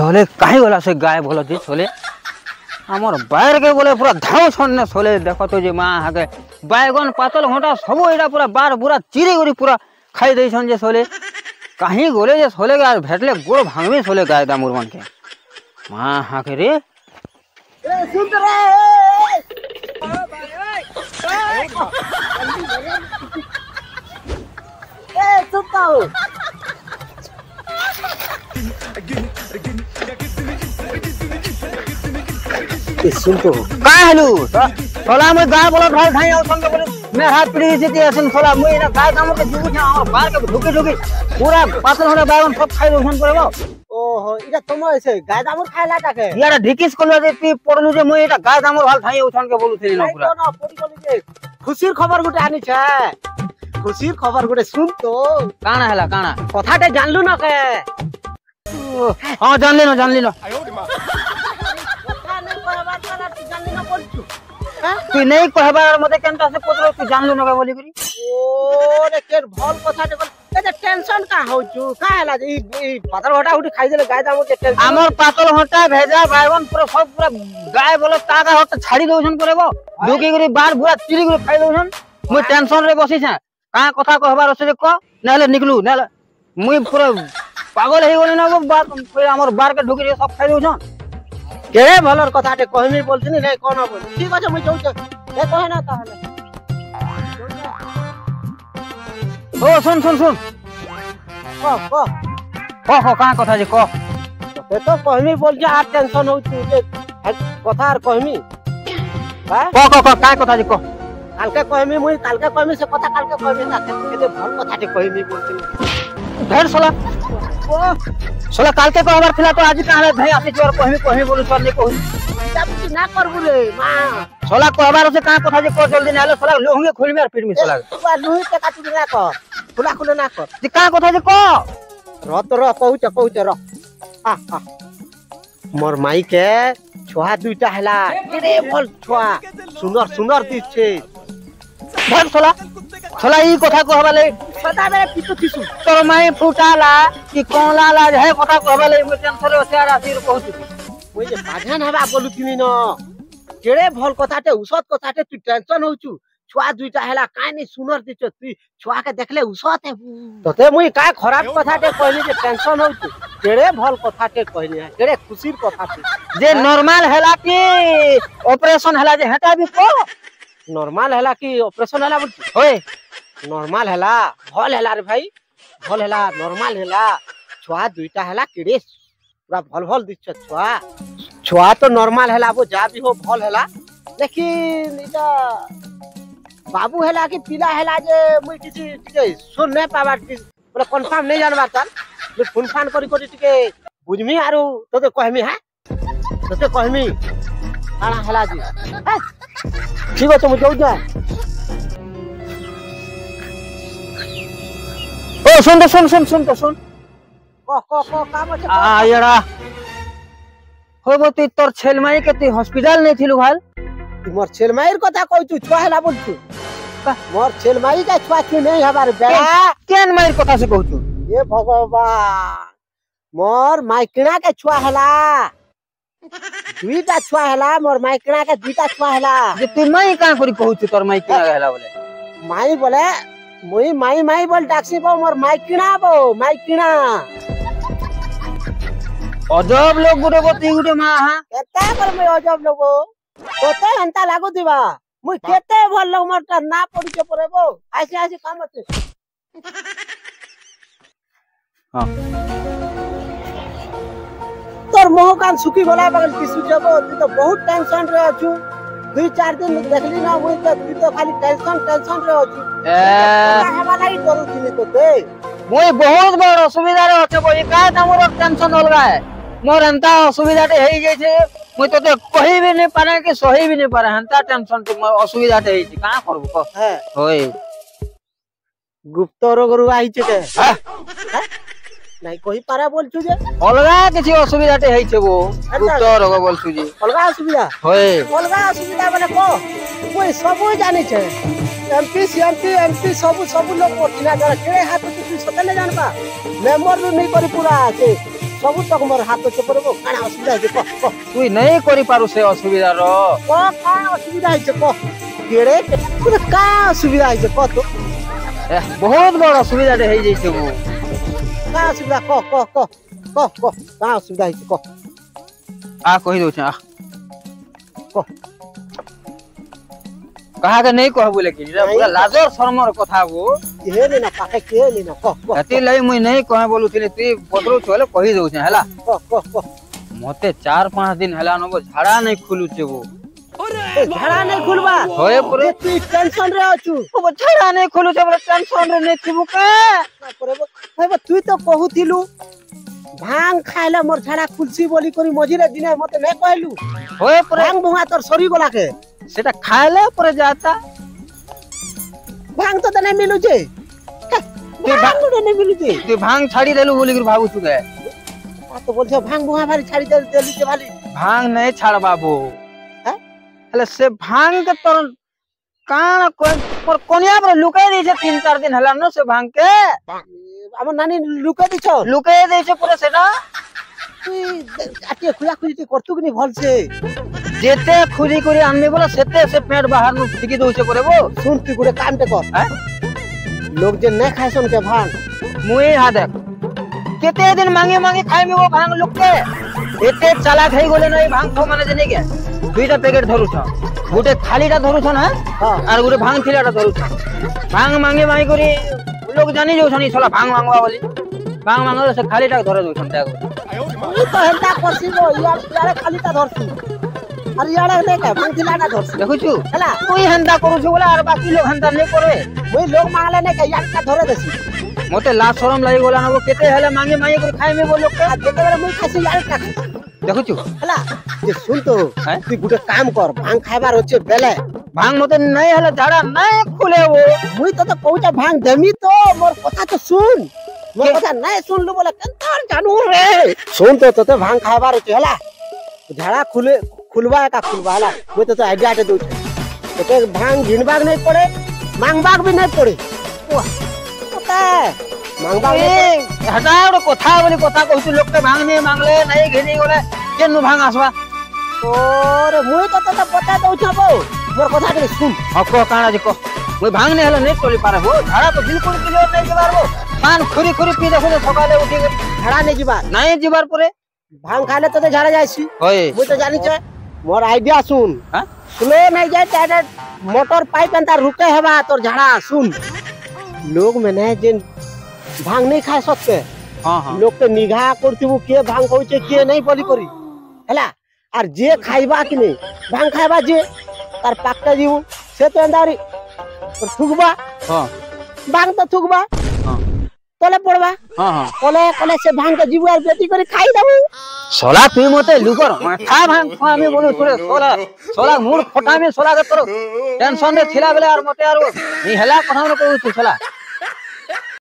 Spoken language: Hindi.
सोले कहीं गला से गाय बोलो जी सोले आमर बाहर के बोले पूरा धाव छन्ने सोले देखो तो जे मां हागे बैगन पातल होटा सब एटा पूरा बार पूरा चिरी गुरी पूरा खाई दे छन जे सोले कहीं गोले जे सोले के भेटले गोड़ भांगवे सोले गाय दामुर मन के मां हागे रे ए सुन रे ए सुताओ सुन तो का हेलु सोला मैं गाय बोला भाई भाई और संग बोले मैं हाथ पड़ी से ते असन सोला मैं ना गाय दामुर के जुगु छा और बाहर के ढुकी ढुकी पूरा पातल होटा बैगन सब खाई दोसन पड़ेबो ओहो इटा तुम ऐसे गाय दामुर खायला टाके यार ढिकिस कोलो जे पी पड़लु जे मैं एटा गाय दामुर भाल थाई उछन के बोलु थेली ना पूरा ना पड़ी गली जे खुशीर खबर गुटे आनी छे खुशीर खबर गुटे सुन तो काना हला काना कथाटे जानलु ना के हां जान ली ना तू नहीं कहबार मते केनता से पतरो तू जानलु न बोली करी ओ रे केर भल कथाटे बोल ए टेंशन का हो छु का हला ई पातल होटा उठी खाई देले गाय दामुर के टेंशन हमर पातल होटा भेजा बैगन पूरा सब पूरा गाय बोलो ताका होटा छाड़ी दोसन करबो दुकी करी बार पूरा चिरी करी खाई दोसन मु टेंशन रे बसी छा का कथा कहबार से को नाले निकलू नाले मुई पूरा पागल हे गली ना गो बात हमर बार के ढुकी सब खाई दोसन केरे भलर कथाटे कहमी बोलथिनी रे कोन बोल ठीक আছে मुई जाऊ ए कहे ना ताहले ओ सुन को का कथा जे को ते तो कहमी बोल जे आ टेंशन हो छु जे कथा आर कहमी बा को का कथा जे को कालके कहमी मुई कालके कहमी से कथा कालके कहमी ना केते भल कथाटे कहमी बोलथिनी ढेर सोला सोला काल के कहबार थिला तो आज काहे भाई आसी जोर कहमी बोलु सर ने कहू जब ना करबु रे मां सोला कहबार से का कथा जे को जल्दी नाले सोला लोहंगे खोलमे फिर में सोला बा लोही के काटू ना कर खुला खुला ना कर जे का कथा जे को र कहू र आ मोर माई के छोहा दुईटा हला रे बोल छोहा सुनर दिस छे ढेर सोला ई कथा कहबाले सदा मेरे पितु थिसु तोर माई फुटाला कि कोला ला है कथा कहबाले मु टेंशन रे से राशि रे कहू ओइ जे बाझान हबा बोलुथिनी न केरे भल कथाटे उसत कथाटे तू टेंशन होचु छुआ दुईटा हला काई नै सुनर दिछ तू छुआ के देखले उसत है तते मुई का खराब कथाटे कहली जे टेंशन होचु केरे भल कथाटे कहली केरे खुशीर कथाटे जे नॉर्मल हला कि ऑपरेशन हला जे हटा भी को नॉर्मल हला कि ऑपरेशन हला बोल ओए नॉर्मल हला भल हला रे भाई भल हला नॉर्मल हला छुआ दुईटा हला केरे पूरा भल दिछ छुआ तो नॉर्मल हला वो जा भी हो भल हला लेकिन इटा बाबू हला कि पिला हला जे मुई किछि टिके सुन नै पाबार बोले कंफर्म नै जानबार ताल जे फोन फान करी टिके बुझमी आरो तोते कहमी है तोते कहमी आना हला जी ठीक है मुझे जा ओ सुन को काम আছে आ यारा होबो ती तोर छेलमाई के ती हॉस्पिटल नै थिलु भाल मोर छेलमाईर कथा कहू छु छुआ हला बोल छु मोर छेलमाई का छुआ छु नै हबार बेड़ा केन माईर कथा से कहू छु ए भगवान मोर माइकणा के छुआ हला दुईटा छुआ हला मोर माइकणा के दुईटा छुआ हला जे तू माई का करी कहू छु तोर माई के हला बोले माई बोले मुई माई बोल डाक्सी बो मोर माइकणा अजब लोग गुटे गोती गुटे मां हा केते पर मैं अजब लोगो तोते हंता लागो दिबा मुई केते भल लोग मोर ना पड़ी के परेबो आइसे काम আছে हां तोर मोह कान सुखी बोला बगल किसु जबो तू तो बहुत टेंशन रे अछु 2-4 दिन देखली ना मुई तू तो खाली टेंशन रे अछु हेबा नाही करू थिनी तोते मुई बहुत बड़ असुविधा रे अछे बोई का हमर टेंशन अलगा है मोर अंता असुविधा टे हेई जाय छे मुई तोते कहि भी नै पारे कि सही भी नै पारे हंता टेंशन टे असुविधा टे हेई का करबो क है होय गुप्त रोग रु आई छे के নাই কই পারা বলছু যে অলগা কিছু অসুবিধা তে হইছে গো গুপ্ত রোগ বলছু জি অলগা অসুবিধা হয় অলগা অসুবিধা বলে কো কই সব জানিছে एमपी सब लोग पढ़िना जरा केड़े हाथ तू सतले जानबा मेंबर नहीं करी पूरा আছে ସବୁ ତକ ମୋର ହାତ ଚପରବ କାଣା ଅସୁବିଧା ହେଇଛି କହ তুই নেই করি পারু সে অসুবিধার କାଣା ଅସୁବିଧା ହେଇଛି କହ କେଡେ କାଣା ଅସୁବିଧା ହେଇଛି କହ ତୁ বহুত বড় অসুবিধাটে হয়ে যাইছে গো କାଣା ଅସୁବିଧା କହ କାଣା ଅସୁବିଧା ହେଇଛି କହ আ কহি দউছে আ কহ কাহাকে নেই কহ বলে কি পুরা লাজর শরমর কথা গো କିଏ ନି ନା ପାଖେ କିଏ ନି ନା କହ এতি লাই মুই নেই কহে বলুছিলি তুই বদরু চলে কহি দউছে হেলা কহ মতে 4-5 দিন হেলা নব ঝাড়া নাই খুলুছে গো ঝাড়া নাই খুলবা হয়ে পরে তুই টেনশন রে অছু ঝাড়া নাই খুলুছে বলে টেনশন রে নেই থিবু কে তুই তো কহুଥିଲୁ ভাং খাইলে মোর ঝাড়া খুলছি বলি করি মঝিরে দিনে মতে নে কইলু হয়ে পরে ভাং বুঙা তোর সরি গলা কে সেটা খাইলে পরে যাতা ভাং তো তনে মিলুছে ভাং তো মিলুছে তুই ভাং ছাড়ি দেলু বলি করে ভাবুছু কে তো বলছে ভাং বুঙা ভারি ছাড়ি দেলি যে ভালি ভাং নাই ছাড় বাবু হ্যাঁ হেলে সে ভাং কে তোর কানা কোন কোনিয়া পরে লুকাই দিয়েছে 3-4 দিন হেলা ন সে ভাং কে আমার নানি লুকাই দিছ লুকাই দিয়েছে পরে সেটা তুই আটিয়ে খুলা খুলি করতু কি ভলসে যেতে খুঁজি করে আনবি বলে সেতে সে পেট বাহার নু ফিকি দউছে করে বো শুন তুই গোটে কামতে কর হ্যাঁ লোক যে না খাইছন কে ভাং মুই হা দেখ কেতে দিন মাঙ্গে মাঙ্গে খাইমি ও ভাং লোককে এতে চালাক হই গলে নাই ভাং খো মানে জেনে গে দুইটা প্যাকেট ধরুছ গোটে খালিটা ধরুছ না আর গোটে ভাং থিলাটা ধরুছ ভাং মাঙ্গে মাঙ্গে করে লোক জানি যাউছনি ছলা ভাং মাঙ্গবা বলি ভাং মাঙ্গলে সে খালিটা ধরে দউছন দেখো তুই তো হেলটা করছিস ইয়ারে খালিটা ধরছিস আর ইয়ারে দেখে ভাং থিলাটা ধরছিস দেখুছু হেলা তুই হেন্দা করুছ বলে আর বাকি লোক হেন্দা নাই করে ওই লোক মাগলে না কে ইয়ারটা ধরে দেছি মতে লাজ শরম লাগি গলা নব কেতে হেলে মাঙ্গে মাঙ্গে করে খাইমি বল লোককে আর যেতেবেলে মুই খাইছি ইয়ারটা দেখুছু হেলা যে শুন তো হ্যাঁ? তুই গোটে কাম কর ভাং খাইবার হচ্ছে বেলে ভাং মতে নাই হেলে ঝাড়া নাই খুলে ও মুই তো কইছা ভাং দেমি তো মোর কথা তো শুন মোর কথা নাই শুনলু বলে কেনতার জানু রে শুন তো তোতে ভাং খাইবার হচ্ছে হেলা ঝাড়া খুলবা হেলা মুই তো আইডিয়াটা দউছি তোতে ভাং ঘিনবাগ নাই পড়ে মাংবাগ भी नहीं पड़े पता है मांगबाग হটা ওটা কথা বলি কথা কইছু লোককে ভাং নে মাংলে নাই ঘেনি গলে কেন ভাং আসবা और मुई तो তোতে পতা দউছ বো মোর কথা কে শুন হক কানা যে কো মুই ভাং নে হেলে নেই চলি পারে হো ঝাড়া তো বিলকুল কিলো নাই দিবার বো পান খুরি খুরি পি দেখো সকালে উঠি ঝাড়া নেই যাবা নাই যাবার পরে ভাং খাইলে তোতে ঝাড়া যাইছি হয় মুই তো জানি ছে মোর আইডিয়া শুন হ্যাঁ স্লো नहीं जाए डायरेक्ट मोटर पाइप अंता रुके हेबा तोर झाड़ा सुन लोग मैंने जिन भांग नहीं खाए सकते हां हां लोग तो निगाह करथिबु के भांग होइछे के नहीं बोली करी हला और जे खाइबा कि नहीं भांग खाइबा जे तार पाक्का जीवु से तो अंदारी और थुगबा हां भांग तो थुगबा हां तले पड़बा हां हां कोले से भांग के जीवु और बेटी करी खाई देबु सोला तुई मते लुकर माथा भांग আমি বলু তোরে সোলা মুড ফটামি সোলা কে তোর টেনশন রে ছিলা বেলে আর মতে আর নি হেলা কথা ন কইছু সোলা